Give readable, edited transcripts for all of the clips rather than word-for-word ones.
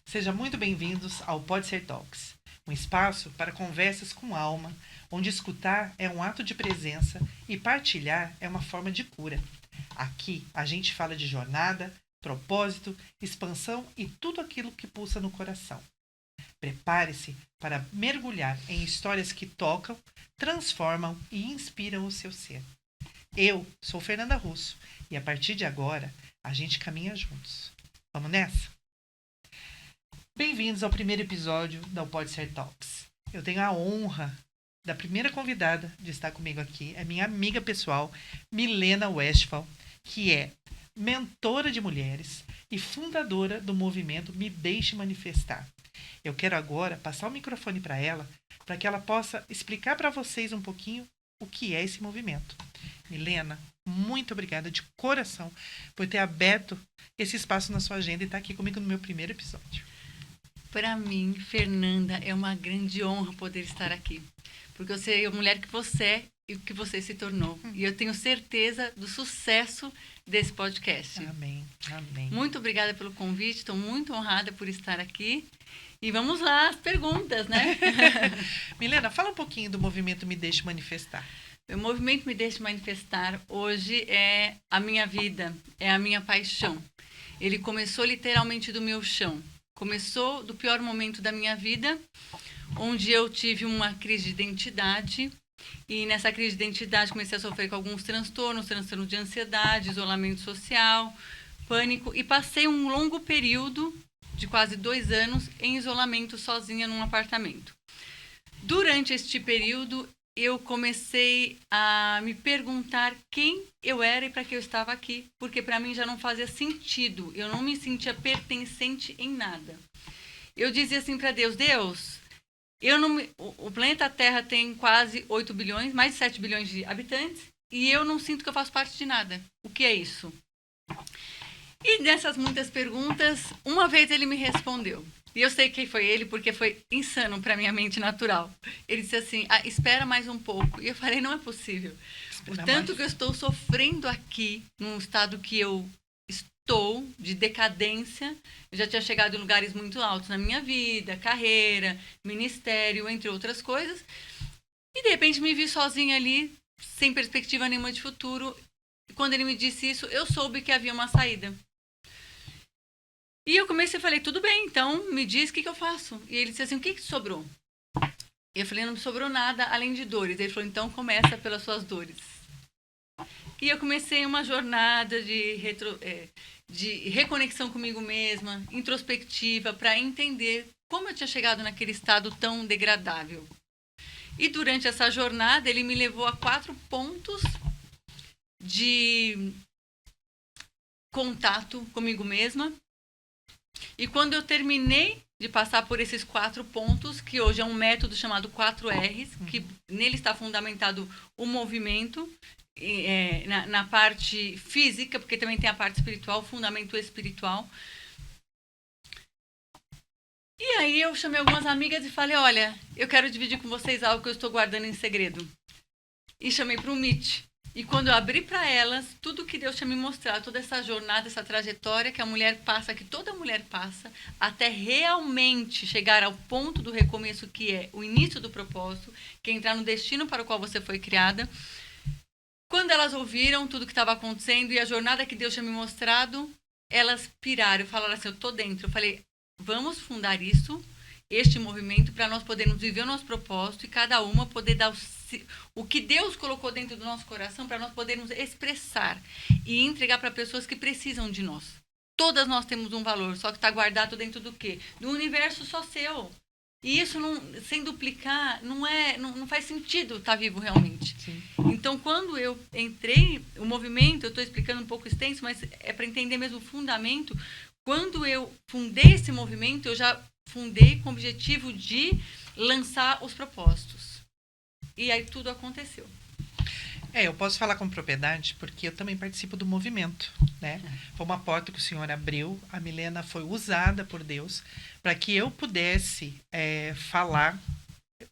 Sejam muito bem-vindos ao Pode Ser Talks, um espaço para conversas com alma, onde escutar é um ato de presença e partilhar é uma forma de cura. Aqui a gente fala de jornada, propósito, expansão e tudo aquilo que pulsa no coração. Prepare-se para mergulhar em histórias que tocam, transformam e inspiram o seu ser. Eu sou Fernanda Russo e a partir de agora a gente caminha juntos. Vamos nessa? Bem-vindos ao primeiro episódio da Pode Ser Talks. Eu tenho a honra da primeira convidada de estar comigo aqui, é minha amiga pessoal, Milena Westphal, que é mentora de mulheres e fundadora do movimento Me Deixe Manifestar. Eu quero agora passar o microfone para que ela possa explicar para vocês um pouquinho o que é esse movimento. Milena, muito obrigada de coração por ter aberto esse espaço na sua agenda e estar aqui comigo no meu primeiro episódio. Para mim, Fernanda, é uma grande honra poder estar aqui. Porque eu sei a mulher que você é e o que você se tornou. E eu tenho certeza do sucesso desse podcast. Amém, amém. Muito obrigada pelo convite, estou muito honrada por estar aqui. E vamos lá, as perguntas, né? Milena, fala um pouquinho do movimento Me Deixe Manifestar. O movimento Me Deixe Manifestar hoje é a minha vida, é a minha paixão. Ele começou literalmente do meu chão. Começou do pior momento da minha vida, onde eu tive uma crise de identidade. E nessa crise de identidade comecei a sofrer com alguns transtornos de ansiedade, isolamento social, pânico. E passei um longo período de quase 2 anos em isolamento sozinha num apartamento. Durante este período, eu comecei a me perguntar quem eu era e para que eu estava aqui, porque para mim já não fazia sentido, eu não me sentia pertencente em nada. Eu dizia assim para Deus, o planeta Terra tem quase 8 bilhões, mais de 7 bilhões de habitantes, e eu não sinto que eu faço parte de nada. O que é isso? E nessas muitas perguntas, uma vez ele me respondeu. E eu sei quem foi ele, porque foi insano para minha mente natural. Ele disse assim, espera mais um pouco. E eu falei, não é possível. O tanto que eu estou sofrendo aqui, num estado que eu estou, de decadência, eu já tinha chegado em lugares muito altos na minha vida, carreira, ministério, entre outras coisas. E de repente me vi sozinha ali, sem perspectiva nenhuma de futuro. E quando ele me disse isso, eu soube que havia uma saída. E eu comecei e falei, tudo bem, então me diz o que eu faço. E ele disse assim, o que sobrou? E eu falei, não me sobrou nada além de dores. Ele falou, então começa pelas suas dores. E eu comecei uma jornada de reconexão comigo mesma, introspectiva, para entender como eu tinha chegado naquele estado tão degradável. E durante essa jornada, ele me levou a 4 pontos de contato comigo mesma. E quando eu terminei de passar por esses 4 pontos, que hoje é um método chamado 4Rs, que nele está fundamentado o movimento, na parte física, porque também tem a parte espiritual, o fundamento espiritual. E aí eu chamei algumas amigas e falei, olha, eu quero dividir com vocês algo que eu estou guardando em segredo. E chamei para o Meet. E quando eu abri para elas, tudo que Deus tinha me mostrado, toda essa jornada, essa trajetória que a mulher passa, que toda mulher passa, até realmente chegar ao ponto do recomeço, que é o início do propósito, que é entrar no destino para o qual você foi criada. Quando elas ouviram tudo que estava acontecendo e a jornada que Deus tinha me mostrado, elas piraram, falaram assim, eu tô dentro. Eu falei, vamos fundar isso, este movimento, para nós podermos viver o nosso propósito e cada uma poder dar o que Deus colocou dentro do nosso coração para nós podermos expressar e entregar para pessoas que precisam de nós. Todas nós temos um valor, só que está guardado dentro do quê? Do universo só seu. E isso, sem duplicar, não faz sentido estar vivo realmente. Sim. Então, quando eu entrei, o movimento, eu estou explicando um pouco extenso, mas é para entender mesmo o fundamento. Quando eu fundei esse movimento, eu já fundei com o objetivo de lançar os propósitos. E aí tudo aconteceu. Eu posso falar com propriedade porque eu também participo do movimento, né? Foi uma porta que o Senhor abriu, a Milena foi usada por Deus para que eu pudesse falar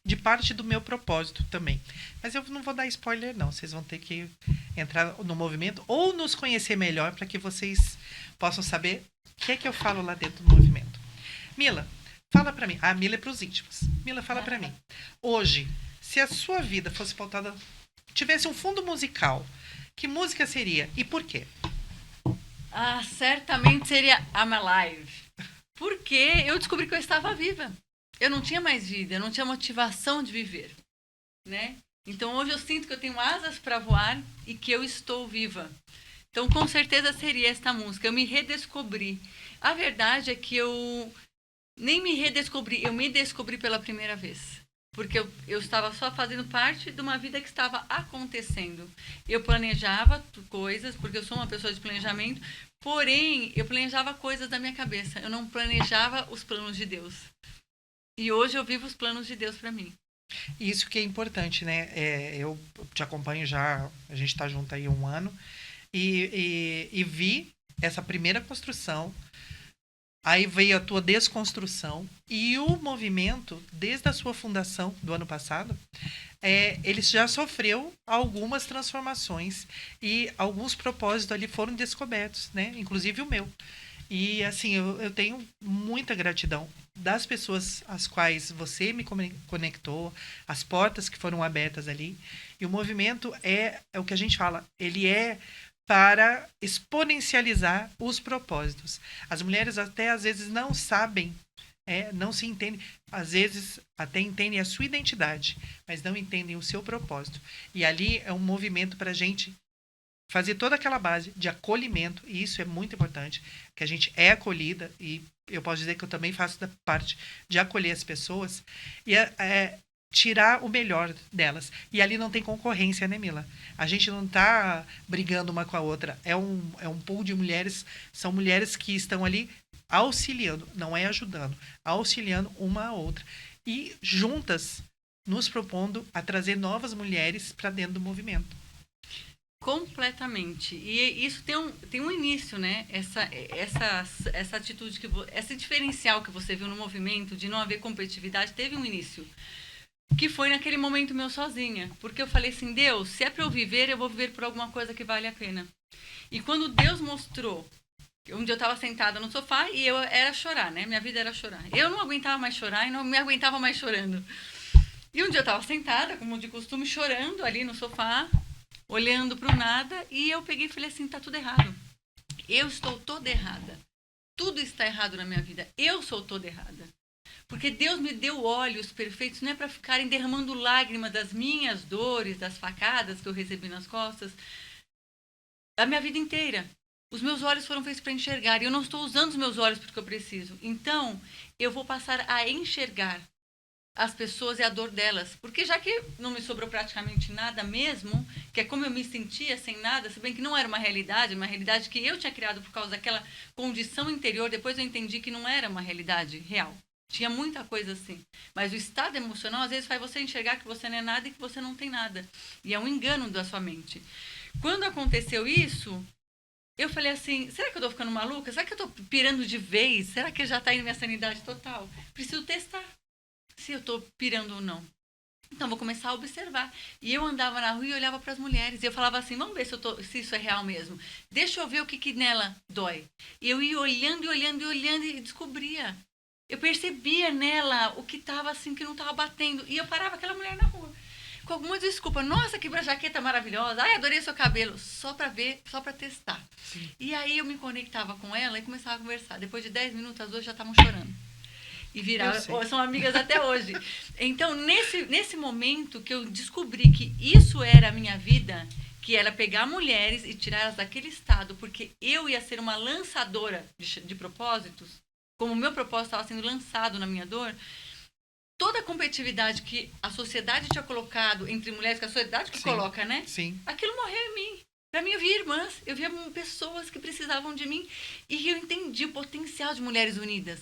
de parte do meu propósito também. Mas eu não vou dar spoiler não, vocês vão ter que entrar no movimento ou nos conhecer melhor para que vocês possam saber o que é que eu falo lá dentro do movimento. Mila, fala pra mim. A Mila é pros íntimos. Mila, fala pra mim. Hoje, se a sua vida fosse pautada, tivesse um fundo musical, que música seria e por quê? Ah, certamente seria I'm Alive. Porque eu descobri que eu estava viva. Eu não tinha mais vida, eu não tinha motivação de viver, né? Então hoje eu sinto que eu tenho asas para voar e que eu estou viva. Então com certeza seria esta música. Eu me redescobri. A verdade é que eu nem me redescobri, eu me descobri pela primeira vez. Porque eu estava só fazendo parte de uma vida que estava acontecendo. Eu planejava coisas, porque eu sou uma pessoa de planejamento, porém, eu planejava coisas da minha cabeça. Eu não planejava os planos de Deus. E hoje eu vivo os planos de Deus para mim. Isso que é importante, né? Eu te acompanho já, a gente tá junto aí há um ano, e vi essa primeira construção. Aí veio a tua desconstrução e o movimento, desde a sua fundação do ano passado, ele já sofreu algumas transformações e alguns propósitos ali foram descobertos, né? Inclusive o meu. E assim, eu tenho muita gratidão das pessoas às quais você me conectou, as portas que foram abertas ali. E o movimento é o que a gente fala, ele é para exponencializar os propósitos. As mulheres até às vezes não sabem, não se entendem, às vezes até entendem a sua identidade, mas não entendem o seu propósito. E ali é um movimento para a gente fazer toda aquela base de acolhimento, e isso é muito importante, que a gente é acolhida, e eu posso dizer que eu também faço da parte de acolher as pessoas, e tirar o melhor delas. E ali não tem concorrência, né, Mila? A gente não tá brigando uma com a outra. É um pool de mulheres, são mulheres que estão ali auxiliando, não é ajudando, auxiliando uma a outra. E juntas nos propondo a trazer novas mulheres para dentro do movimento. Completamente. E isso tem um início, né? Essa atitude, esse diferencial que você viu no movimento de não haver competitividade, teve um início. Que foi naquele momento meu sozinha. Porque eu falei assim, Deus, se é para eu viver, eu vou viver por alguma coisa que vale a pena. E quando Deus mostrou, um dia eu estava sentada no sofá e eu era chorar, né? Minha vida era chorar. Eu não aguentava mais chorar e não me aguentava mais chorando. E um dia eu estava sentada, como de costume, chorando ali no sofá, olhando para o nada, e eu peguei e falei assim, tá tudo errado. Eu estou toda errada. Tudo está errado na minha vida. Eu sou toda errada. Porque Deus me deu olhos perfeitos, não é para ficarem derramando lágrimas das minhas dores, das facadas que eu recebi nas costas, a minha vida inteira. Os meus olhos foram feitos para enxergar, e eu não estou usando os meus olhos porque eu preciso. Então, eu vou passar a enxergar as pessoas e a dor delas. Porque já que não me sobrou praticamente nada mesmo, que é como eu me sentia sem nada, se bem que não era uma realidade que eu tinha criado por causa daquela condição interior, depois eu entendi que não era uma realidade real. Tinha muita coisa assim. Mas o estado emocional, às vezes, faz você enxergar que você não é nada e que você não tem nada. E é um engano da sua mente. Quando aconteceu isso, eu falei assim, será que eu tô ficando maluca? Será que eu tô pirando de vez? Será que já tá indo minha sanidade total? Preciso testar se eu tô pirando ou não. Então, vou começar a observar. E eu andava na rua e olhava para as mulheres. E eu falava assim, vamos ver se isso é real mesmo. Deixa eu ver o que nela dói. E eu ia olhando e olhando e olhando e descobria. Eu percebia nela o que estava assim, que não estava batendo. E eu parava aquela mulher na rua. Com alguma desculpa. Nossa, que jaqueta maravilhosa. Ai, adorei seu cabelo. Só para ver, só para testar. Sim. E aí eu me conectava com ela e começava a conversar. Depois de 10 minutos, as duas já estavam chorando. E viraram, são amigas até hoje. Então, nesse momento que eu descobri que isso era a minha vida, que era pegar mulheres e tirá-las daquele estado, porque eu ia ser uma lançadora de propósitos, como o meu propósito estava sendo lançado na minha dor, toda a competitividade que a sociedade tinha colocado entre mulheres, que a sociedade que coloca, né? Sim. Aquilo morreu em mim. Para mim, eu via irmãs, eu via pessoas que precisavam de mim e eu entendi o potencial de mulheres unidas.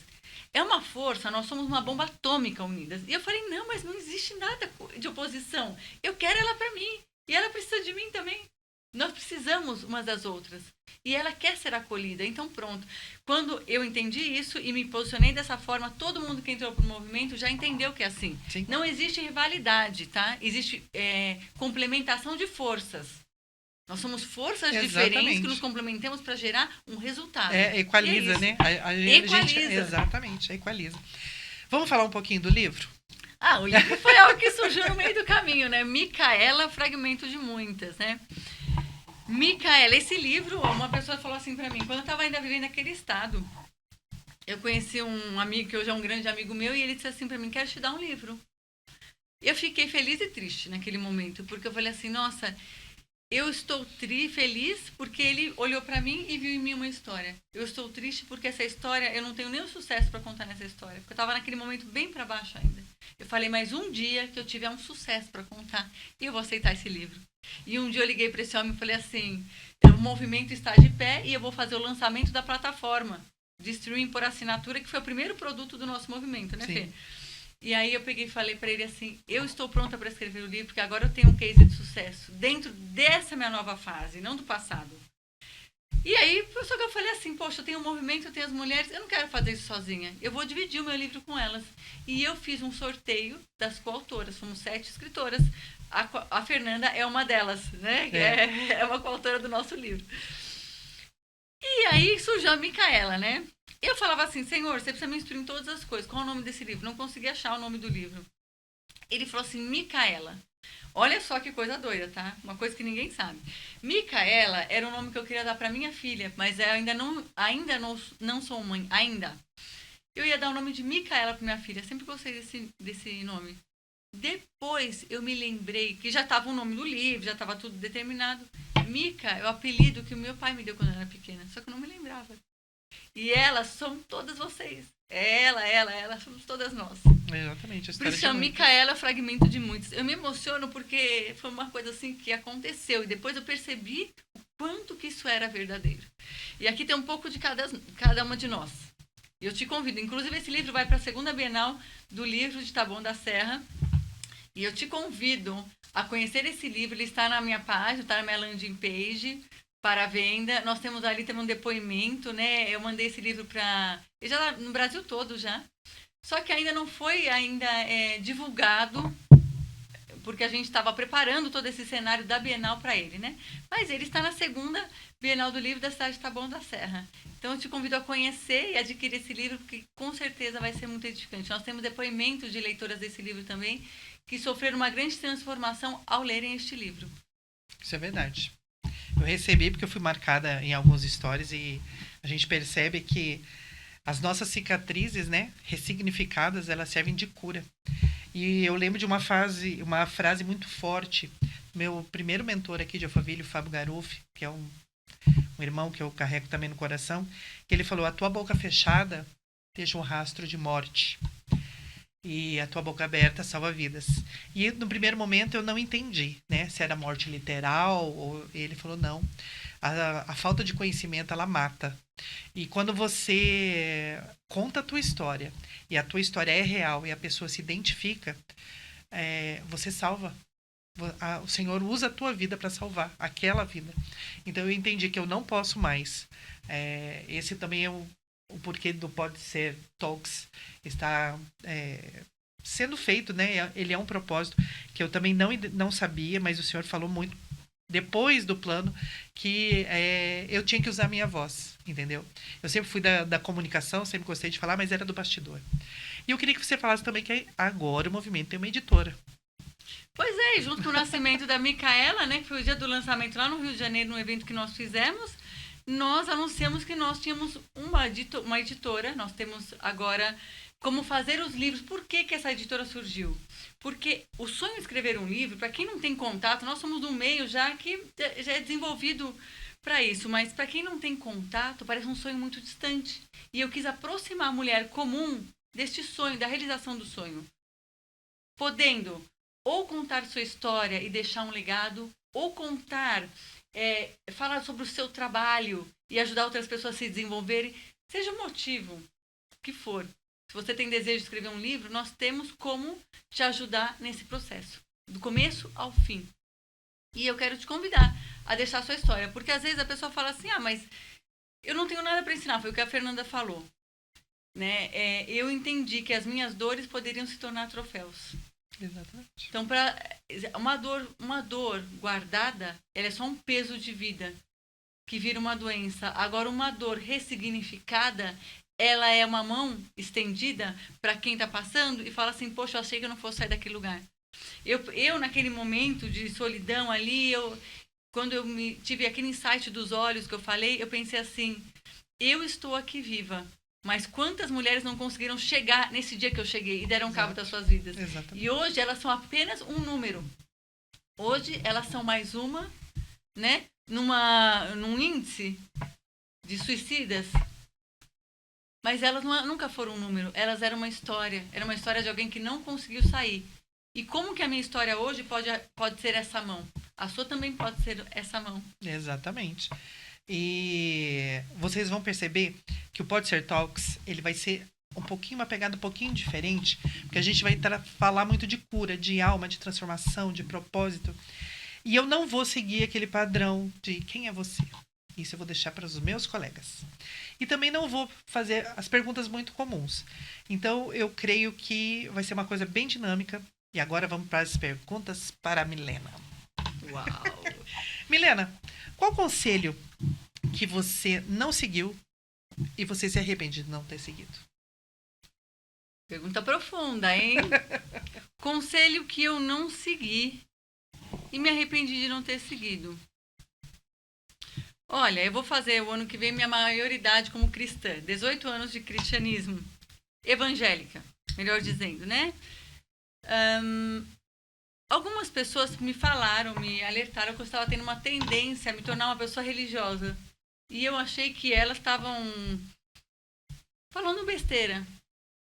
É uma força, nós somos uma bomba atômica unidas. E eu falei, não, mas não existe nada de oposição. Eu quero ela para mim e ela precisa de mim também. Nós precisamos umas das outras. E ela quer ser acolhida. Então, pronto. Quando eu entendi isso e me posicionei dessa forma, todo mundo que entrou pro movimento já entendeu que é assim. Sim. Não existe rivalidade, tá? Existe complementação de forças. Nós somos forças Exatamente. diferentes que nos complementamos para gerar um resultado. Equaliza, E é né? Equaliza. Exatamente, equaliza. Vamos falar um pouquinho do livro? O livro foi algo que surgiu no meio do caminho, né? Micaela, fragmento de muitas, né? Micaela, esse livro, uma pessoa falou assim pra mim, quando eu estava ainda vivendo naquele estado, eu conheci um amigo, que hoje é um grande amigo meu, e ele disse assim pra mim, quero te dar um livro. Eu fiquei feliz e triste naquele momento, porque eu falei assim, nossa, eu estou feliz porque ele olhou pra mim e viu em mim uma história. Eu estou triste porque essa história, eu não tenho nenhum sucesso pra contar nessa história, porque eu estava naquele momento bem pra baixo ainda. Eu falei, mas um dia que eu tiver um sucesso pra contar, eu vou aceitar esse livro. E um dia eu liguei pra esse homem e falei assim, o movimento está de pé e eu vou fazer o lançamento da plataforma de streaming por assinatura, que foi o primeiro produto do nosso movimento, né, Fê? E aí eu peguei e falei para ele assim, eu estou pronta para escrever o livro, porque agora eu tenho um case de sucesso dentro dessa minha nova fase, não do passado. E aí, só que eu falei assim, poxa, eu tenho um movimento, eu tenho as mulheres, eu não quero fazer isso sozinha, eu vou dividir o meu livro com elas. E eu fiz um sorteio das coautoras, fomos 7 escritoras, a Fernanda é uma delas, né? É uma coautora do nosso livro. E aí surgiu a Micaela, né? Eu falava assim, Senhor, você precisa me instruir em todas as coisas. Qual é o nome desse livro? Não consegui achar o nome do livro. Ele falou assim, Micaela. Olha só que coisa doida, tá? Uma coisa que ninguém sabe. Micaela era o nome que eu queria dar para minha filha, mas eu ainda não sou mãe, ainda. Eu ia dar o nome de Micaela para minha filha, sempre gostei desse nome. Depois eu me lembrei que já estava o nome do livro, já estava tudo determinado. Mica é o apelido que o meu pai me deu quando eu era pequena, só que eu não me lembrava. E elas são todas vocês. Ela, somos todas nós. Exatamente. Por isso chama Micaela, fragmento de muitos. Eu me emociono porque foi uma coisa assim que aconteceu. E depois eu percebi o quanto que isso era verdadeiro. E aqui tem um pouco de cada uma de nós. E eu te convido. Inclusive esse livro vai para a segunda Bienal do livro de Taboão da Serra. E eu te convido a conhecer esse livro. Ele está na minha página, está na minha landing page para venda. Nós temos ali também um depoimento, né? Eu mandei esse livro para... Ele já tá no Brasil todo já. Só que ainda não foi divulgado, porque a gente estava preparando todo esse cenário da Bienal para ele, né? Mas ele está na segunda Bienal do Livro da cidade de Taboão da Serra. Então eu te convido a conhecer e adquirir esse livro, porque com certeza vai ser muito edificante. Nós temos depoimentos de leitoras desse livro também, que sofreram uma grande transformação ao lerem este livro. Isso é verdade. Eu recebi porque eu fui marcada em alguns stories e a gente percebe que as nossas cicatrizes, né, ressignificadas, elas servem de cura. E eu lembro de uma frase muito forte. Meu primeiro mentor aqui de Alphaville, o Fábio Garuffi, que é um irmão que eu carrego também no coração, que ele falou, a tua boca fechada deixa um rastro de morte. E a tua boca aberta salva vidas. E no primeiro momento eu não entendi, né? Se era morte literal, ou ele falou, não. A falta de conhecimento, ela mata. E quando você conta a tua história, e a tua história é real, e a pessoa se identifica, você salva. O Senhor usa a tua vida para salvar aquela vida. Então eu entendi que eu não posso mais. Esse também é o porquê do Pode Ser Talks está sendo feito, né? Ele é um propósito que eu também não sabia, mas o Senhor falou muito depois do plano que eu tinha que usar a minha voz, entendeu? Eu sempre fui da comunicação, sempre gostei de falar, mas era do bastidor. E eu queria que você falasse também que agora o movimento tem uma editora. Pois é, junto com o nascimento da Micaela, né, que foi o dia do lançamento lá no Rio de Janeiro, no evento que nós fizemos, nós anunciamos que nós tínhamos uma editora, nós temos agora como fazer os livros. Por que essa editora surgiu? Porque o sonho de escrever um livro, para quem não tem contato, nós somos um meio já que já é desenvolvido para isso, mas para quem não tem contato, parece um sonho muito distante. E eu quis aproximar a mulher comum deste sonho, da realização do sonho, podendo ou contar sua história e deixar um legado, ou contar, falar sobre o seu trabalho e ajudar outras pessoas a se desenvolverem, seja o motivo que for. Se você tem desejo de escrever um livro, nós temos como te ajudar nesse processo, do começo ao fim. E eu quero te convidar a deixar a sua história, porque às vezes a pessoa fala assim, mas eu não tenho nada para ensinar, foi o que a Fernanda falou. Né? Eu entendi que as minhas dores poderiam se tornar troféus. Exatamente. Então, uma dor guardada, ela é só um peso de vida que vira uma doença. Agora, uma dor ressignificada, ela é uma mão estendida para quem está passando e fala assim, poxa, eu achei que eu não fosse sair daquele lugar. Eu naquele momento de solidão ali, quando eu tive aquele insight dos olhos que eu falei, eu pensei assim, eu estou aqui viva. Mas quantas mulheres não conseguiram chegar nesse dia que eu cheguei e deram cabo das suas vidas? Exatamente. E hoje elas são apenas um número. Hoje elas são mais uma, né? Num índice de suicidas. Mas elas nunca foram um número. Elas eram uma história. Era uma história de alguém que não conseguiu sair. E como que a minha história hoje pode ser essa mão? A sua também pode ser essa mão. Exatamente. E vocês vão perceber que o Pode Ser Talks, ele vai ser uma pegada um pouquinho diferente, porque a gente vai falar muito de cura, de alma, de transformação, de propósito. E eu não vou seguir aquele padrão de quem é você. Isso eu vou deixar para os meus colegas. E também não vou fazer as perguntas muito comuns. Então, eu creio que vai ser uma coisa bem dinâmica. E agora vamos para as perguntas para a Milena. Uau! Milena, qual conselho que você não seguiu e você se arrepende de não ter seguido? Pergunta profunda, hein? Conselho que eu não segui e me arrependi de não ter seguido. Olha, eu vou fazer o ano que vem minha maioridade como cristã. 18 anos de cristianismo. Evangélica, melhor dizendo, né? Algumas pessoas me falaram, me alertaram que eu estava tendo uma tendência a me tornar uma pessoa religiosa. E eu achei que elas estavam falando besteira.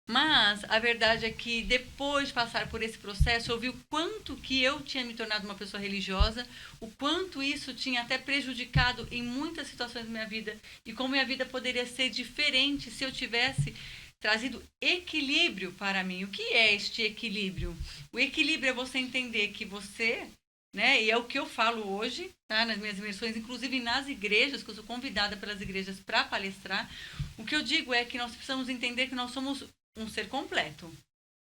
Mas a verdade é que depois de passar por esse processo, eu vi o quanto que eu tinha me tornado uma pessoa religiosa, o quanto isso tinha até prejudicado em muitas situações da minha vida e como minha vida poderia ser diferente se eu tivesse trazido equilíbrio para mim. O que é este equilíbrio? O equilíbrio é você entender que você, né, e é o que eu falo hoje, tá, nas minhas imersões, inclusive nas igrejas, que eu sou convidada pelas igrejas para palestrar. O que eu digo é que nós precisamos entender que nós somos um ser completo.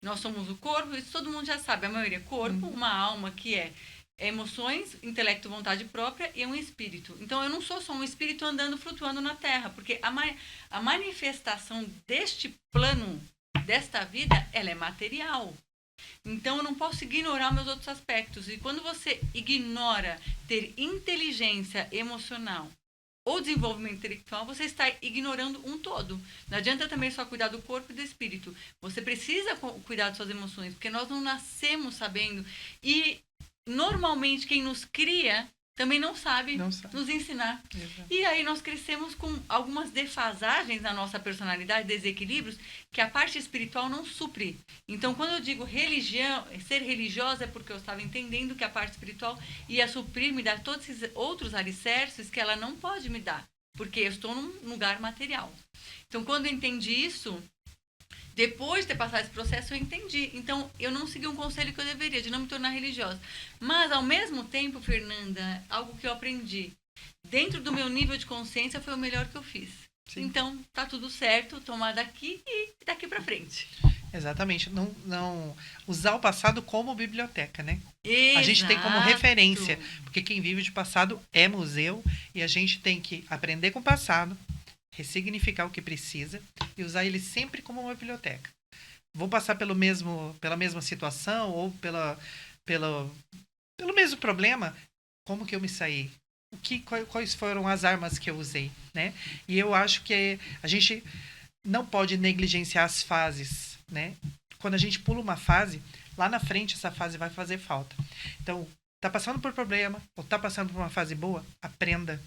Nós somos o corpo, isso todo mundo já sabe, a maioria é corpo, uma alma que é emoções, intelecto, vontade própria e um espírito. Então eu não sou só um espírito andando, flutuando na Terra, porque a manifestação deste plano, desta vida, ela é material. Então eu não posso ignorar meus outros aspectos. E quando você ignora ter inteligência emocional ou desenvolvimento intelectual, você está ignorando um todo. Não adianta também só cuidar do corpo e do espírito. Você precisa cuidar de suas emoções, porque nós não nascemos sabendo. E normalmente quem nos cria também não sabe nos ensinar. Exato. E aí nós crescemos com algumas defasagens na nossa personalidade, desequilíbrios, que a parte espiritual não supre. Então, quando eu digo religião, ser religiosa, é porque eu estava entendendo que a parte espiritual ia suprir, me dar todos esses outros alicerces que ela não pode me dar, porque eu estou num lugar material. Então, quando eu entendi isso, depois de ter passado esse processo, eu entendi. Então, eu não segui um conselho que eu deveria, de não me tornar religiosa. Mas, ao mesmo tempo, Fernanda, algo que eu aprendi, dentro do meu nível de consciência, foi o melhor que eu fiz. Sim. Então, tá tudo certo, tomar daqui e daqui pra frente. Exatamente. Não usar o passado como biblioteca, né? Exato. A gente tem como referência, porque quem vive de passado é museu e a gente tem que aprender com o passado, ressignificar o que precisa e usar ele sempre como uma biblioteca. Vou passar pela mesma situação ou pelo mesmo problema, como que eu me saí? Quais foram as armas que eu usei, né? E eu acho que a gente não pode negligenciar as fases, né? Quando a gente pula uma fase, lá na frente essa fase vai fazer falta. Então, tá passando por problema ou tá passando por uma fase boa, aprenda,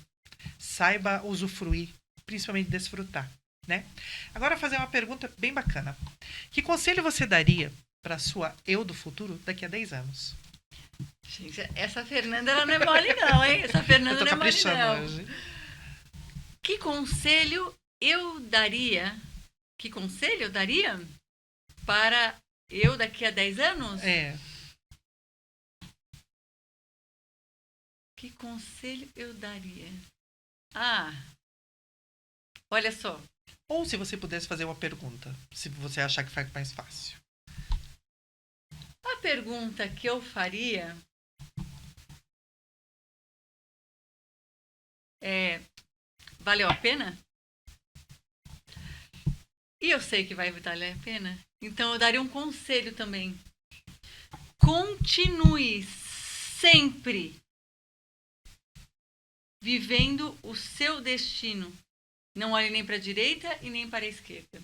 saiba usufruir, principalmente desfrutar, né? Agora fazer uma pergunta bem bacana. Que conselho você daria para sua eu do futuro daqui a 10 anos? Gente, essa Fernanda ela não é mole não, hein? Essa Fernanda não é mole não. Hoje. Que conselho eu daria? Que conselho eu daria para eu daqui a 10 anos? É. Que conselho eu daria? Ah, olha só. Ou se você pudesse fazer uma pergunta, se você achar que fica mais fácil. pergunta que eu faria é: valeu a pena? E eu sei que vai valer a pena. Então eu daria um conselho também. Continue sempre vivendo o seu destino. Não olhe nem para a direita e nem para a esquerda.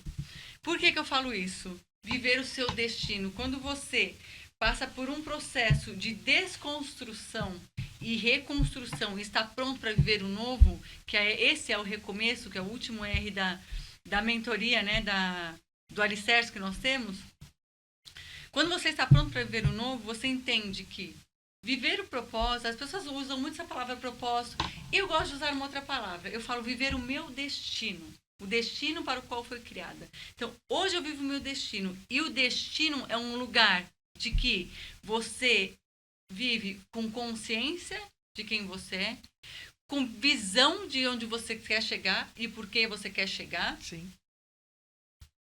Por que eu falo isso? Viver o seu destino. Quando você passa por um processo de desconstrução e reconstrução, está pronto para viver o novo, esse é o recomeço, que é o último R da mentoria, né, do alicerce que nós temos. Quando você está pronto para viver o novo, você entende que viver o propósito, as pessoas usam muito essa palavra propósito, eu gosto de usar uma outra palavra, eu falo viver o meu destino, o destino para o qual foi criada. Então, hoje eu vivo o meu destino, e o destino é um lugar de que você vive com consciência de quem você é, com visão de onde você quer chegar e por que você quer chegar. Sim.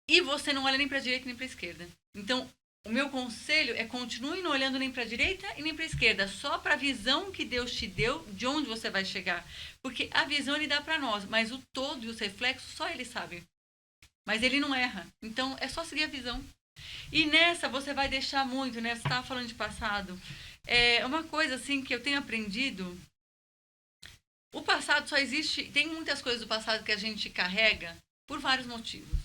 E você não olha nem para a direita nem para a esquerda. Então, o meu conselho é continue não olhando nem para a direita e nem para a esquerda, só para a visão que Deus te deu de onde você vai chegar. Porque a visão Ele dá para nós, mas o todo e os reflexos só Ele sabe. Mas Ele não erra. Então, é só seguir a visão. E nessa você vai deixar muito, né? Você estava falando de passado. É uma coisa assim que eu tenho aprendido. O passado só existe... Tem muitas coisas do passado que a gente carrega por vários motivos.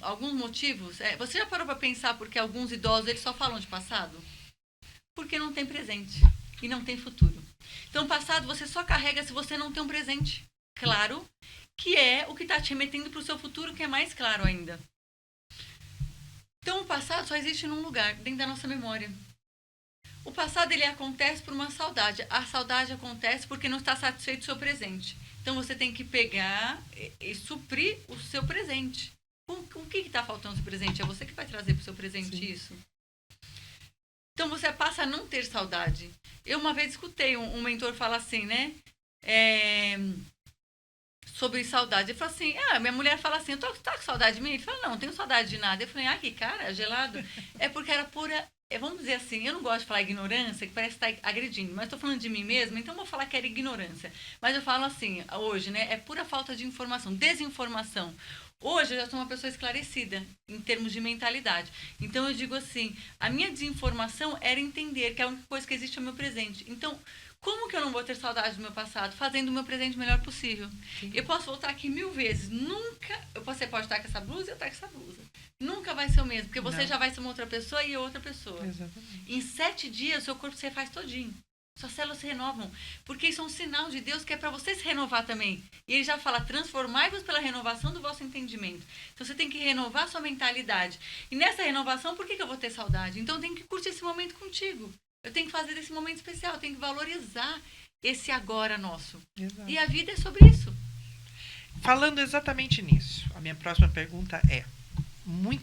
Alguns motivos... você já parou para pensar porque alguns idosos eles só falam de passado? Porque não tem presente e não tem futuro. Então, o passado você só carrega se você não tem um presente claro, que é o que está te remetendo para o seu futuro, que é mais claro ainda. Então, o passado só existe num lugar, dentro da nossa memória. O passado, ele acontece por uma saudade. A saudade acontece porque não está satisfeito do seu presente. Então, você tem que pegar e suprir o seu presente. O que está faltando no seu presente? É você que vai trazer para o seu presente. Sim. Isso. Então, você passa a não ter saudade. Eu uma vez escutei um mentor falar assim, né? Sobre saudade. Ele falou assim, minha mulher fala assim, tá com saudade de mim? Ele falou, não tenho saudade de nada. Eu falei, que cara, gelado. É porque era pura, vamos dizer assim, eu não gosto de falar ignorância, que parece estar agredindo, mas estou falando de mim mesma, então vou falar que era ignorância. Mas eu falo assim, hoje, né, é pura falta de informação, desinformação. Hoje eu já sou uma pessoa esclarecida em termos de mentalidade. Então eu digo assim, a minha desinformação era entender que a única coisa que existe é o meu presente. Então, como que eu não vou ter saudade do meu passado? Fazendo o meu presente o melhor possível. Sim. Eu posso voltar aqui 1000 vezes. Nunca, você pode estar com essa blusa e eu estar com essa blusa. Nunca vai ser o mesmo, porque você já vai ser uma outra pessoa e outra pessoa. Exatamente. Em 7 dias, o seu corpo se refaz todinho. Suas células se renovam. Porque isso é um sinal de Deus que é para você se renovar também. E ele já fala, transformai-vos pela renovação do vosso entendimento. Então você tem que renovar sua mentalidade. E nessa renovação, por que eu vou ter saudade? Então eu tenho que curtir esse momento contigo. Eu tenho que fazer desse momento especial. Eu tenho que valorizar esse agora nosso. Exato. E a vida é sobre isso. Falando exatamente nisso, a minha próxima pergunta é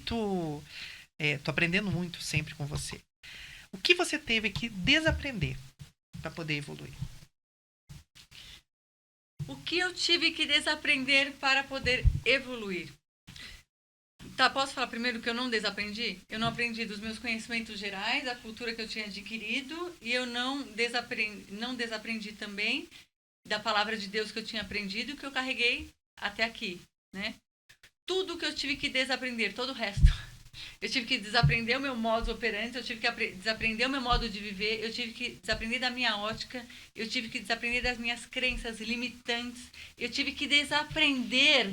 tô aprendendo muito sempre com você. O que você teve que desaprender para poder evoluir? O que eu tive que desaprender para poder evoluir? Tá, posso falar primeiro que eu não desaprendi? Eu não aprendi dos meus conhecimentos gerais, da cultura que eu tinha adquirido, e eu não desaprendi também da palavra de Deus que eu tinha aprendido e que eu carreguei até aqui, né? Tudo que eu tive que desaprender, todo o resto. Eu tive que desaprender o meu modo operante, eu tive que desaprender o meu modo de viver, eu tive que desaprender da minha ótica, eu tive que desaprender das minhas crenças limitantes, eu tive que desaprender,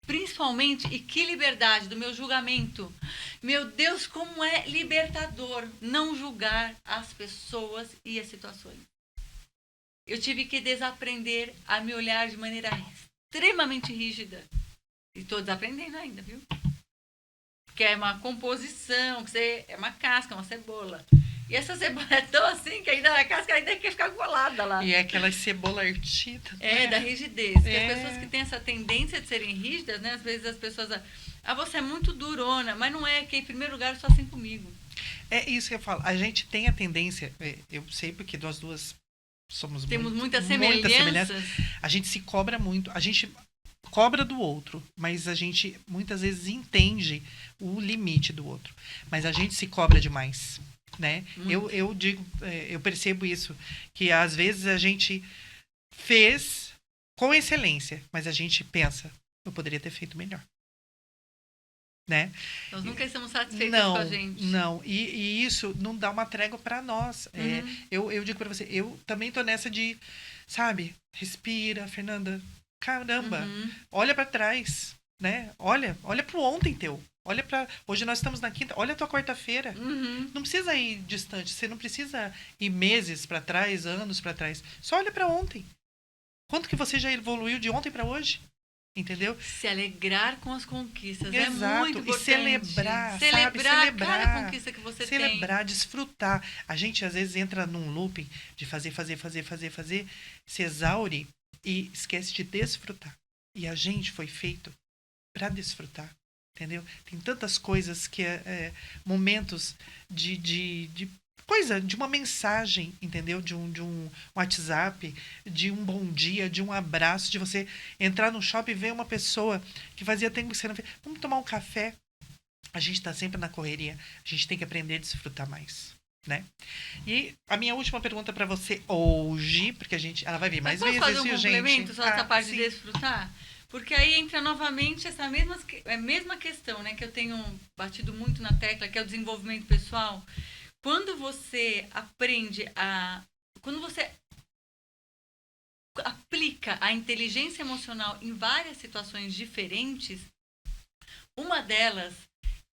principalmente, e que liberdade do meu julgamento. Meu Deus, como é libertador não julgar as pessoas e as situações. Eu tive que desaprender a me olhar de maneira extremamente rígida. E estou desaprendendo ainda, viu? Que é uma composição, que é uma casca, uma cebola. E essa cebola é tão assim que ainda a casca ainda quer ficar colada lá. E é aquela cebola artida. Da rigidez. Que as pessoas que têm essa tendência de serem rígidas, né? Às vezes as pessoas... você é muito durona. Mas não é, que em primeiro lugar eu sou assim comigo. É isso que eu falo. A gente tem a tendência... Eu sei porque nós duas temos muitas semelhanças. A gente se cobra muito. A gente cobra do outro, mas a gente muitas vezes entende o limite do outro. Mas a gente se cobra demais, né? Eu digo, eu percebo isso, que às vezes a gente fez com excelência, mas a gente pensa, eu poderia ter feito melhor. Né? Nós nunca estamos satisfeitos com a gente. Não, e isso não dá uma trégua para nós. Eu digo para você, eu também tô nessa de, sabe, respira, Fernanda, caramba, olha para trás, né? Olha pro ontem teu. Olha para hoje nós estamos na quinta, olha a tua quarta-feira. Não precisa ir distante, você não precisa ir meses para trás, anos para trás. Só olha para ontem. Quanto que você já evoluiu de ontem para hoje? Entendeu? Se alegrar com as conquistas. Exato. É muito importante. E celebrar, sabe? Celebrar cada conquista que você tem. Celebrar, desfrutar. A gente, às vezes, entra num looping de fazer, se exaure e esquece de desfrutar. E a gente foi feito para desfrutar, entendeu? Tem tantas coisas que momentos de uma mensagem, entendeu? De um WhatsApp, de um bom dia, de um abraço, de você entrar no shopping e ver uma pessoa que fazia tempo que você não vê. Vamos tomar um café. A gente está sempre na correria. A gente tem que aprender a desfrutar mais, né? E a minha última pergunta para você hoje, porque ela vai vir mais vezes, fazer um viu, complemento gente? só essa parte sim. de desfrutar? Porque aí entra novamente essa mesma questão, né? Que eu tenho batido muito na tecla, que é o desenvolvimento pessoal. Quando você quando você aplica a inteligência emocional em várias situações diferentes, uma delas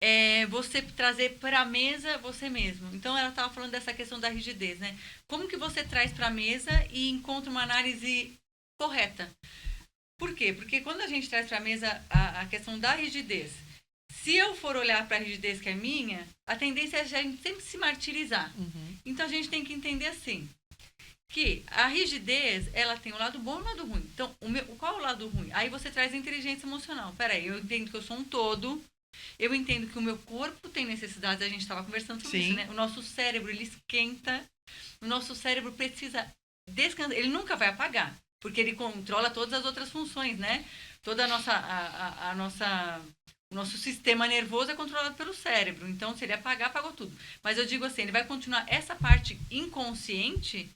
é você trazer para a mesa você mesmo. Então, ela estava falando dessa questão da rigidez, né? Como que você traz para a mesa e encontra uma análise correta? Por quê? Porque quando a gente traz para a mesa a questão da rigidez, se eu for olhar para a rigidez que é minha, a tendência é a gente sempre se martirizar. Então, a gente tem que entender assim, que a rigidez, ela tem o lado bom e o lado ruim. Então, qual é o lado ruim? Aí você traz a inteligência emocional. Peraí, eu entendo que eu sou um todo, eu entendo que o meu corpo tem necessidades, a gente estava conversando sobre isso, né? O nosso cérebro, ele esquenta, o nosso cérebro precisa descansar, ele nunca vai apagar, porque ele controla todas as outras funções, né? Toda a nossa... O nosso sistema nervoso é controlado pelo cérebro. Então, se ele apagar, apagou tudo. Mas eu digo assim, ele vai continuar essa parte inconsciente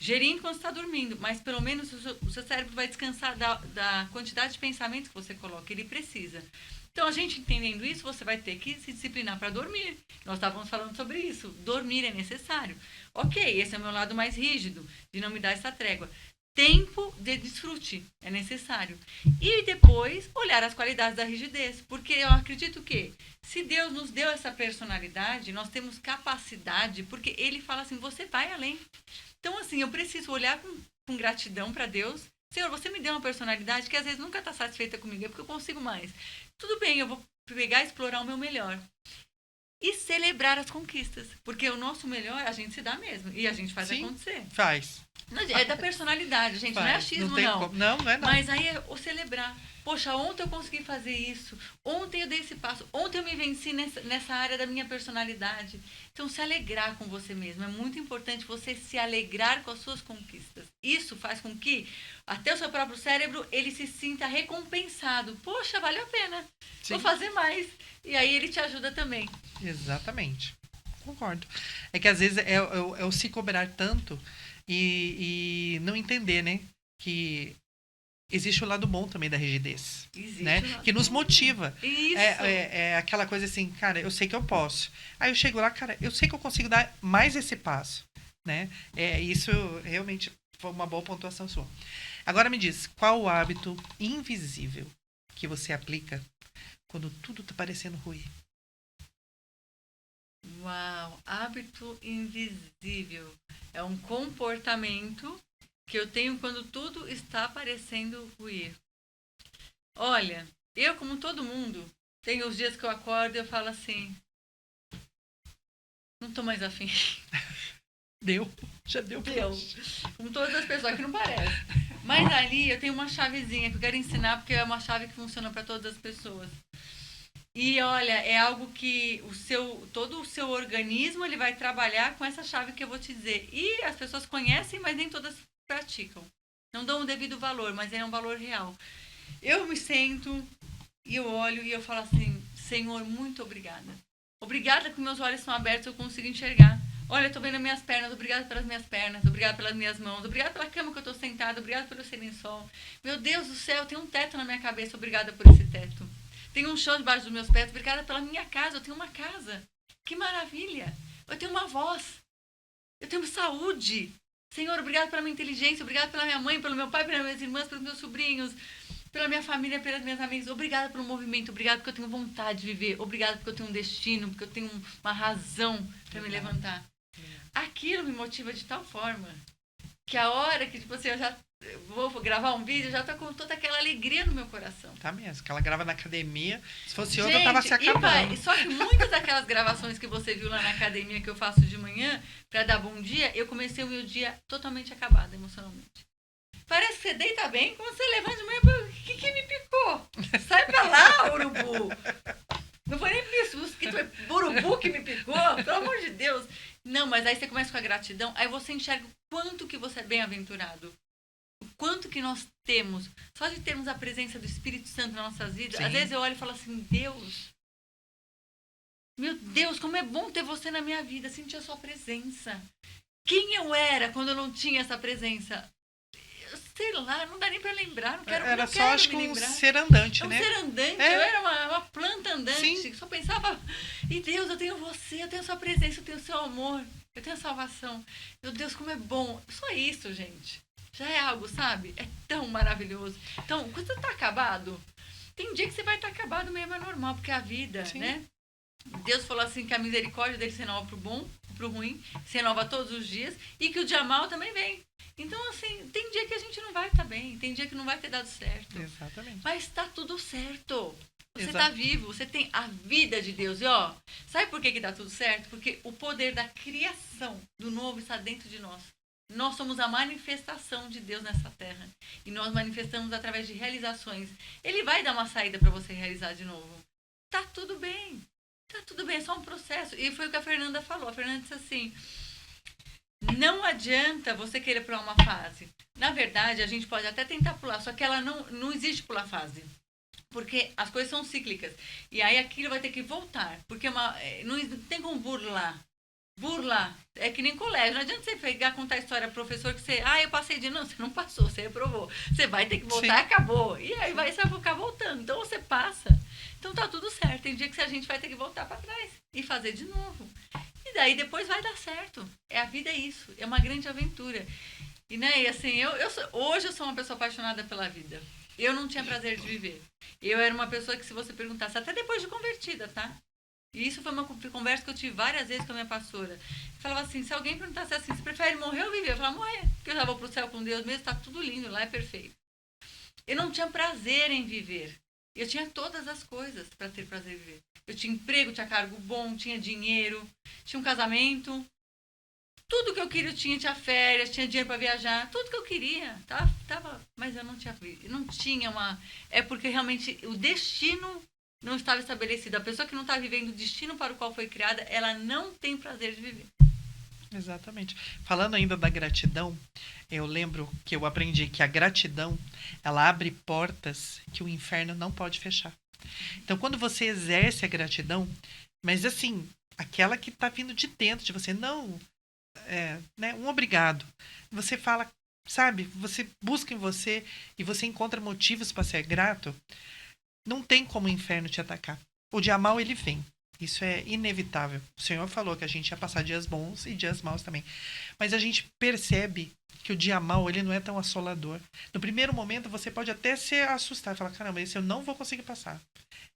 gerindo quando você está dormindo. Mas, pelo menos, o seu cérebro vai descansar da quantidade de pensamentos que você coloca. Ele precisa. Então, a gente entendendo isso, você vai ter que se disciplinar para dormir. Nós estávamos falando sobre isso. Dormir é necessário. Ok, esse é o meu lado mais rígido, de não me dar essa trégua. Tempo de desfrute é necessário. E depois, olhar as qualidades da rigidez. Porque eu acredito que, se Deus nos deu essa personalidade, nós temos capacidade, porque Ele fala assim, você vai além. Então, assim, eu preciso olhar com gratidão para Deus. Senhor, você me deu uma personalidade que às vezes nunca está satisfeita comigo, é porque eu consigo mais. Tudo bem, eu vou pegar e explorar o meu melhor. E celebrar as conquistas. Porque o nosso melhor, a gente se dá mesmo. E a gente faz acontecer. Faz. É da personalidade, gente. Não é achismo, não. Não é não. Mas aí é o celebrar. Poxa, ontem eu consegui fazer isso. Ontem eu dei esse passo. Ontem eu me venci nessa área da minha personalidade. Então, se alegrar com você mesmo. É muito importante você se alegrar com as suas conquistas. Isso faz com que até o seu próprio cérebro, ele se sinta recompensado. Poxa, valeu a pena. Sim. Vou fazer mais. E aí ele te ajuda também. Exatamente. Concordo. É que às vezes é o se cobrar tanto e não entender, né? Que existe o lado bom também da rigidez. Existe, né? Que nos motiva. Isso. É aquela coisa assim, cara, eu sei que eu posso. Aí eu chego lá, cara, eu sei que eu consigo dar mais esse passo. Né? Isso realmente foi uma boa pontuação sua. Agora me diz, qual o hábito invisível que você aplica quando tudo tá parecendo ruim? Uau, hábito invisível. É um comportamento que eu tenho quando tudo está parecendo ruir. Olha, eu, como todo mundo, tenho os dias que eu acordo e eu falo assim, não tô mais afim. Já deu. Como todas as pessoas, que não parece. Mas ali eu tenho uma chavezinha que eu quero ensinar, porque é uma chave que funciona para todas as pessoas. E olha, é algo que todo o seu organismo ele vai trabalhar com essa chave que eu vou te dizer. E as pessoas conhecem, mas nem todas praticam. Não dão o devido valor, mas é um valor real. Eu me sento e eu olho e eu falo assim, Senhor, muito obrigada. Obrigada que meus olhos estão abertos, eu consigo enxergar. Olha, eu tô vendo minhas pernas, obrigada pelas minhas pernas, obrigada pelas minhas mãos, obrigada pela cama que eu tô sentada, obrigada pelo ser lençol. Meu Deus do céu, tem um teto na minha cabeça, obrigada por esse teto. Tem um chão debaixo dos meus pés, obrigada pela minha casa, eu tenho uma casa. Que maravilha! Eu tenho uma voz, eu tenho saúde. Senhor, obrigado pela minha inteligência, obrigado pela minha mãe, pelo meu pai, pelas minhas irmãs, pelos meus sobrinhos, pela minha família, pelas minhas amigas. Obrigada pelo movimento, obrigado porque eu tenho vontade de viver, obrigado porque eu tenho um destino, porque eu tenho uma razão para me levantar. Aquilo me motiva de tal forma que a hora que, tipo assim, eu já vou gravar um vídeo, eu já tô com toda aquela alegria no meu coração. Tá mesmo, que ela grava na academia. Se fosse outra, tava se acabando. Só que muitas daquelas gravações que você viu lá na academia que eu faço de manhã, pra dar bom dia, eu comecei o meu dia totalmente acabada emocionalmente. Parece que você deita bem, quando você levanta de manhã, o que me picou? Sai pra lá, urubu! Não foi nem mosquito, foi urubu que me picou, pelo amor de Deus. Não, mas aí você começa com a gratidão, aí você enxerga o quanto que você é bem-aventurado. O quanto que nós temos, só de termos a presença do Espírito Santo nas nossas vidas. Sim. Às vezes eu olho e falo assim, Deus, meu Deus, como é bom ter você na minha vida, sentir a sua presença. Quem eu era quando eu não tinha essa presença? Eu sei lá, não dá nem pra lembrar, não quero Era não só, quero acho que me um lembrar. ser andante, né? Um ser andante, É. eu era uma planta andante, Sim. que só pensava, e Deus, eu tenho você, eu tenho a sua presença, eu tenho o seu amor, eu tenho a salvação. Meu Deus, como é bom. Só isso, gente. Já é algo, sabe? É tão maravilhoso. Então, quando você tá acabado, tem dia que você vai estar acabado mesmo, é normal, porque a vida, Sim. né? Deus falou assim que a misericórdia dele se renova pro bom, pro ruim, se renova todos os dias, e que o dia mal também vem. Então, assim, tem dia que a gente não vai estar bem, tem dia que não vai ter dado certo. Exatamente. Mas tá tudo certo. Você Exato. tá vivo, você tem a vida de Deus. E ó, sabe por que dá tudo certo? Porque o poder da criação do novo está dentro de nós. Nós somos a manifestação de Deus nessa terra. E nós manifestamos através de realizações. Ele vai dar uma saída para você realizar de novo. Tá tudo bem. Tá tudo bem, é só um processo. E foi o que a Fernanda falou. A Fernanda disse assim, não adianta você querer pular uma fase. Na verdade, a gente pode até tentar pular, só que ela não existe pular fase. Porque as coisas são cíclicas. E aí aquilo vai ter que voltar. Porque não tem como burlar. Burlar. É que nem colégio. Não adianta você pegar, contar a história pro professor que você... eu passei de... Não, você não passou, você reprovou. Você vai ter que voltar e acabou. E aí você vai ficar voltando. Então você passa. Então tá tudo certo. Tem dia que a gente vai ter que voltar para trás e fazer de novo. E daí depois vai dar certo. A vida é isso. É uma grande aventura. E, né, e assim, hoje eu sou uma pessoa apaixonada pela vida. Eu não tinha prazer de viver. Eu era uma pessoa que, se você perguntasse, até depois de convertida, tá? E isso foi uma conversa que eu tive várias vezes com a minha pastora. Eu falava assim, se alguém perguntasse assim, você prefere morrer ou viver? Eu falava, morrer, porque eu já vou pro céu com Deus mesmo, tá tudo lindo, lá é perfeito. Eu não tinha prazer em viver. Eu tinha todas as coisas para ter prazer em viver. Eu tinha emprego, tinha cargo bom, tinha dinheiro, tinha um casamento. Tudo que eu queria, tinha férias, tinha dinheiro para viajar, tudo que eu queria, tava, mas eu não tinha uma... É porque realmente o destino não estava estabelecido. A pessoa que não está vivendo o destino para o qual foi criada, ela não tem prazer de viver. Exatamente. Falando ainda da gratidão, eu lembro que eu aprendi que a gratidão, ela abre portas que o inferno não pode fechar. Então, quando você exerce a gratidão, mas assim, aquela que está vindo de dentro de você, não... né, um obrigado. Você fala, sabe, você busca em você e você encontra motivos para ser grato, não tem como o inferno te atacar. O dia mal, ele vem. Isso é inevitável. O Senhor falou que a gente ia passar dias bons e dias maus também. Mas a gente percebe que o dia mal, ele não é tão assolador. No primeiro momento, você pode até se assustar e falar, caramba, esse eu não vou conseguir passar.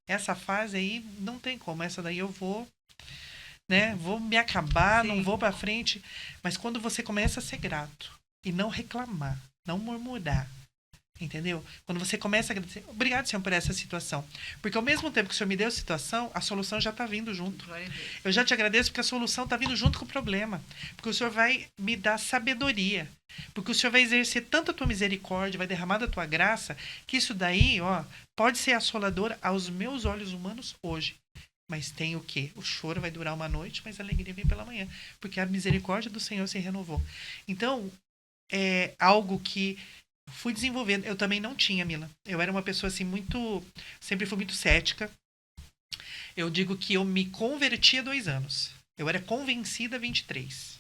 Essa fase aí, não tem como. Essa daí eu vou... né? Vou me acabar, Sim. Não vou para frente. Mas quando você começa a ser grato e não reclamar, não murmurar, entendeu? Quando você começa a agradecer, obrigado, Senhor, por essa situação. Porque ao mesmo tempo que o Senhor me deu a situação, a solução já está vindo junto. Eu já te agradeço porque a solução está vindo junto com o problema. Porque o Senhor vai me dar sabedoria. Porque o Senhor vai exercer tanto a tua misericórdia, vai derramar da tua graça, que isso daí, ó, pode ser assolador aos meus olhos humanos hoje. Mas tem o quê? O choro vai durar uma noite, mas a alegria vem pela manhã. Porque a misericórdia do Senhor se renovou. Então, é algo que fui desenvolvendo. Eu também não tinha, Mila. Eu era uma pessoa assim muito... Sempre fui muito cética. Eu digo que eu me converti há 2 anos. Eu era convencida há 23.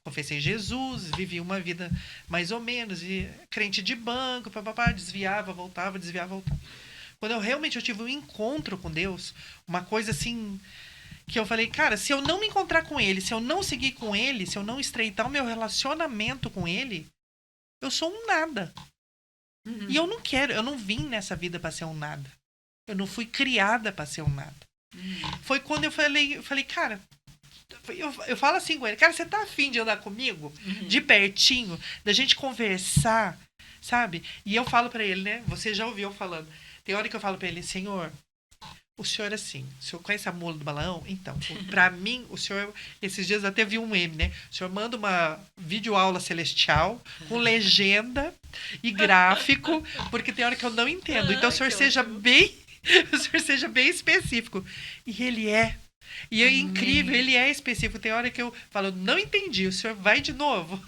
Confessei Jesus, vivi uma vida mais ou menos, e crente de banco, papapá, desviava, voltava, desviava, voltava. Quando eu tive um encontro com Deus, uma coisa assim, que eu falei, cara, se eu não me encontrar com Ele, se eu não seguir com Ele, se eu não estreitar o meu relacionamento com Ele, eu sou um nada. Uhum. E eu não quero, eu não vim nessa vida para ser um nada. Eu não fui criada para ser um nada. Foi quando eu falei, cara, eu falo assim com ele, cara, você tá afim de andar comigo? De pertinho, da gente conversar, sabe? E eu falo pra ele, né? Você já ouviu eu falando. Tem hora que eu falo pra ele, Senhor, o senhor assim, o senhor conhece a mula do balão? Então, pra mim, o senhor, esses dias até vi um meme, né? O senhor manda uma videoaula celestial com legenda e gráfico, porque tem hora que eu não entendo. Então, o senhor seja bem específico. E ele é. E é incrível, ele é específico. Tem hora que eu falo, não entendi, o senhor vai de novo.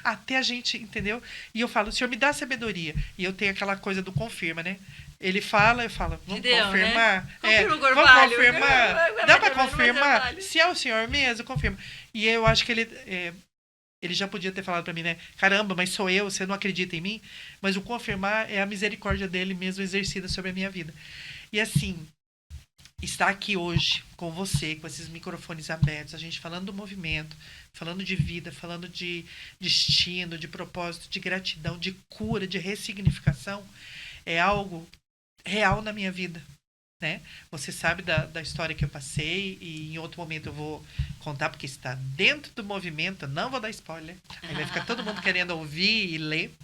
Até a gente, entendeu? E eu falo, o senhor me dá sabedoria. E eu tenho aquela coisa do confirma, né? Ele fala, eu falo, vamos confirmar? Né? Confirma o vamos confirmar? Dá pra confirmar? Se é o senhor mesmo, confirma. E eu acho que ele já podia ter falado pra mim, né? Caramba, mas sou eu, você não acredita em mim? Mas o confirmar é a misericórdia dele mesmo exercida sobre a minha vida. E assim, estar aqui hoje com você, com esses microfones abertos, a gente falando do movimento, falando de vida, falando de destino, de propósito, de gratidão, de cura, de ressignificação, é algo real na minha vida, né? Você sabe da história que eu passei e em outro momento eu vou contar porque está dentro do movimento, não vou dar spoiler, aí vai ficar todo mundo querendo ouvir e ler.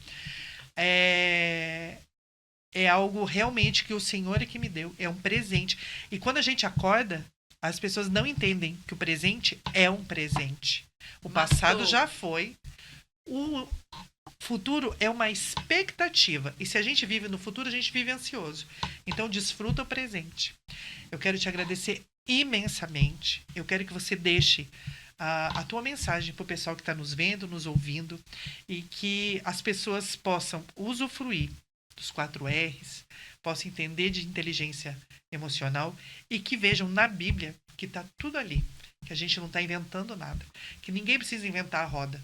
É algo realmente que o Senhor é que me deu, é um presente. E quando a gente acorda, as pessoas não entendem que o presente é um presente. O passado já foi, o futuro é uma expectativa. E se a gente vive no futuro, a gente vive ansioso. Então, desfruta o presente. Eu quero te agradecer imensamente. Eu quero que você deixe a tua mensagem para o pessoal que está nos vendo, nos ouvindo, e que as pessoas possam usufruir dos 4 R's, possam entender de inteligência emocional e que vejam na Bíblia que está tudo ali, que a gente não está inventando nada, que ninguém precisa inventar a roda,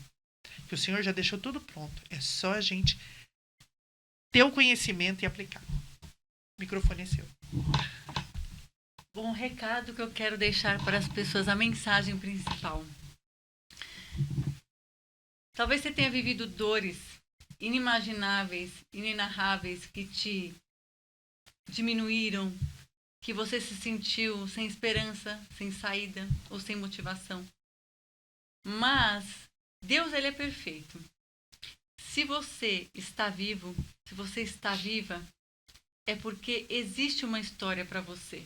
que o Senhor já deixou tudo pronto. É só a gente ter o conhecimento e aplicar. O microfone é seu. Bom, o recado que eu quero deixar para as pessoas, a mensagem principal. Talvez você tenha vivido dores inimagináveis, inenarráveis, que te diminuíram, que você se sentiu sem esperança, sem saída ou sem motivação. Mas Deus, ele é perfeito. Se você está vivo, se você está viva, é porque existe uma história para você.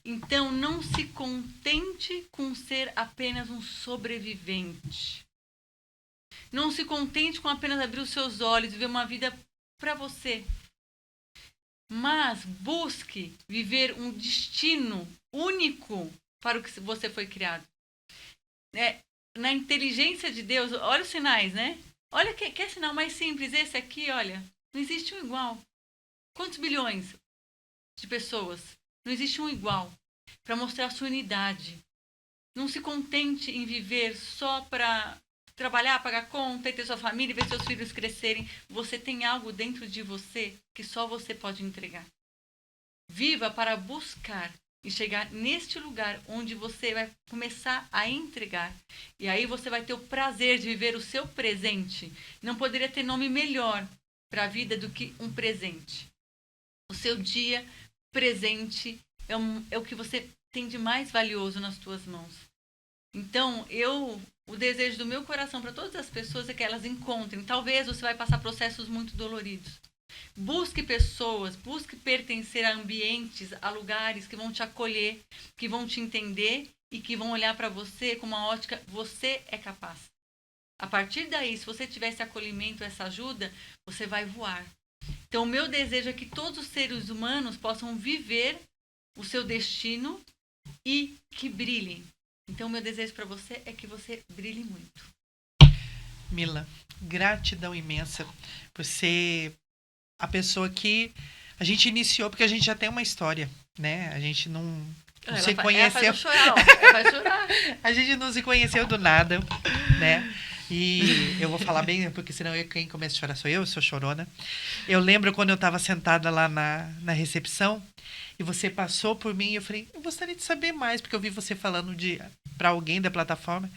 Então, não se contente com ser apenas um sobrevivente. Não se contente com apenas abrir os seus olhos e ver uma vida para você. Mas busque viver um destino único para o que você foi criado. Na inteligência de Deus, olha os sinais, né? Olha que é sinal mais simples. Esse aqui, olha, não existe um igual. Quantos bilhões de pessoas? Não existe um igual. Para mostrar a sua unidade. Não se contente em viver só para trabalhar, pagar conta e ter sua família e ver seus filhos crescerem. Você tem algo dentro de você que só você pode entregar. Viva para buscar e chegar neste lugar onde você vai começar a entregar. E aí você vai ter o prazer de viver o seu presente. Não poderia ter nome melhor para a vida do que um presente. O seu dia presente é o que você tem de mais valioso nas tuas mãos. Então, o desejo do meu coração para todas as pessoas é que elas encontrem. Talvez você vai passar processos muito doloridos. Busque pessoas, busque pertencer a ambientes, a lugares que vão te acolher, que vão te entender e que vão olhar para você com uma ótica, você é capaz. A partir daí, se você tiver esse acolhimento, essa ajuda, você vai voar. Então, o meu desejo é que todos os seres humanos possam viver o seu destino e que brilhem. Então, o meu desejo para você é que você brilhe muito. Mila, gratidão imensa por ser a pessoa que a gente iniciou, porque a gente já tem uma história, né? A gente não se Ela conheceu. faz eu chorar, ó. Ela vai chorar. A gente não se conheceu do nada, né? E eu vou falar bem, porque senão quem começa a chorar sou eu sou chorona. Eu lembro quando eu estava sentada lá na recepção e você passou por mim e eu falei, eu gostaria de saber mais, porque eu vi você falando para alguém da plataforma.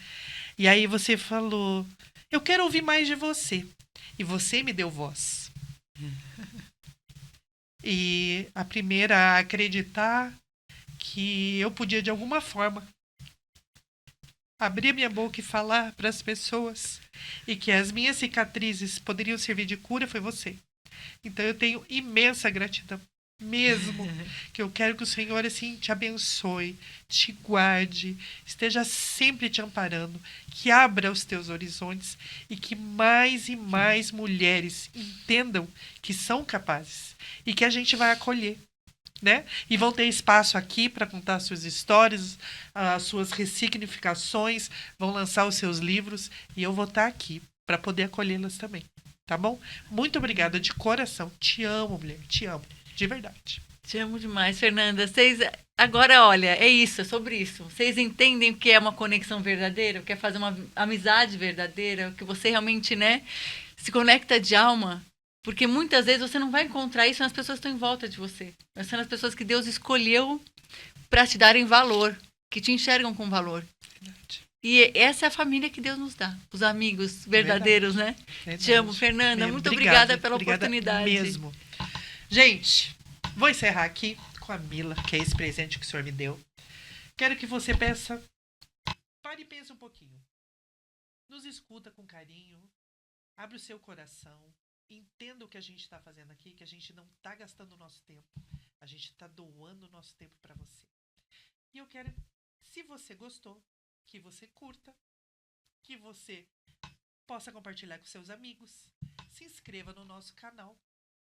E aí você falou, eu quero ouvir mais de você. E você me deu voz. E a primeira a acreditar que eu podia, de alguma forma, abrir minha boca e falar para as pessoas e que as minhas cicatrizes poderiam servir de cura foi você. Então eu tenho imensa gratidão. Mesmo que eu quero que o Senhor assim te abençoe, te guarde, esteja sempre te amparando, que abra os teus horizontes e que mais e mais mulheres entendam que são capazes e que a gente vai acolher, né? E vão ter espaço aqui para contar as suas histórias, as suas ressignificações, vão lançar os seus livros e eu vou estar aqui para poder acolhê-las também, tá bom? Muito obrigada de coração. Te amo, mulher, te amo, de verdade. Te amo demais, Fernanda. Agora, olha, é isso, é sobre isso. Vocês entendem o que é uma conexão verdadeira, o que é fazer uma amizade verdadeira, o que você realmente, né, se conecta de alma. Porque muitas vezes você não vai encontrar isso nas pessoas que estão em volta de você. Mas são as pessoas que Deus escolheu para te darem valor, que te enxergam com valor. Verdade. E essa é a família que Deus nos dá, os amigos verdadeiros, né? Verdade. Te amo, Fernanda. Muito obrigada pela oportunidade. Mesmo. Gente, vou encerrar aqui com a Mila, que é esse presente que o Senhor me deu. Quero que você peça, pare e pense um pouquinho. Nos escuta com carinho, abre o seu coração, entenda o que a gente está fazendo aqui, que a gente não está gastando o nosso tempo. A gente está doando o nosso tempo para você. E eu quero, se você gostou, que você curta, que você possa compartilhar com seus amigos, se inscreva no nosso canal,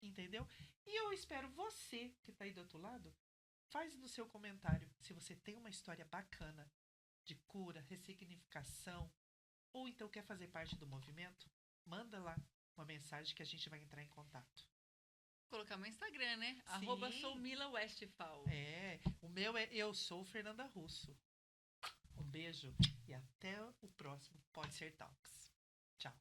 entendeu? E eu espero você que está aí do outro lado, faz no seu comentário se você tem uma história bacana de cura, ressignificação, ou então quer fazer parte do movimento, manda lá uma mensagem que a gente vai entrar em contato. Vou colocar meu Instagram, né? Sim. @soumilawestphal. O meu é Eu Sou Fernanda Russo. Um beijo e até o próximo Pode Ser Talks. Tchau.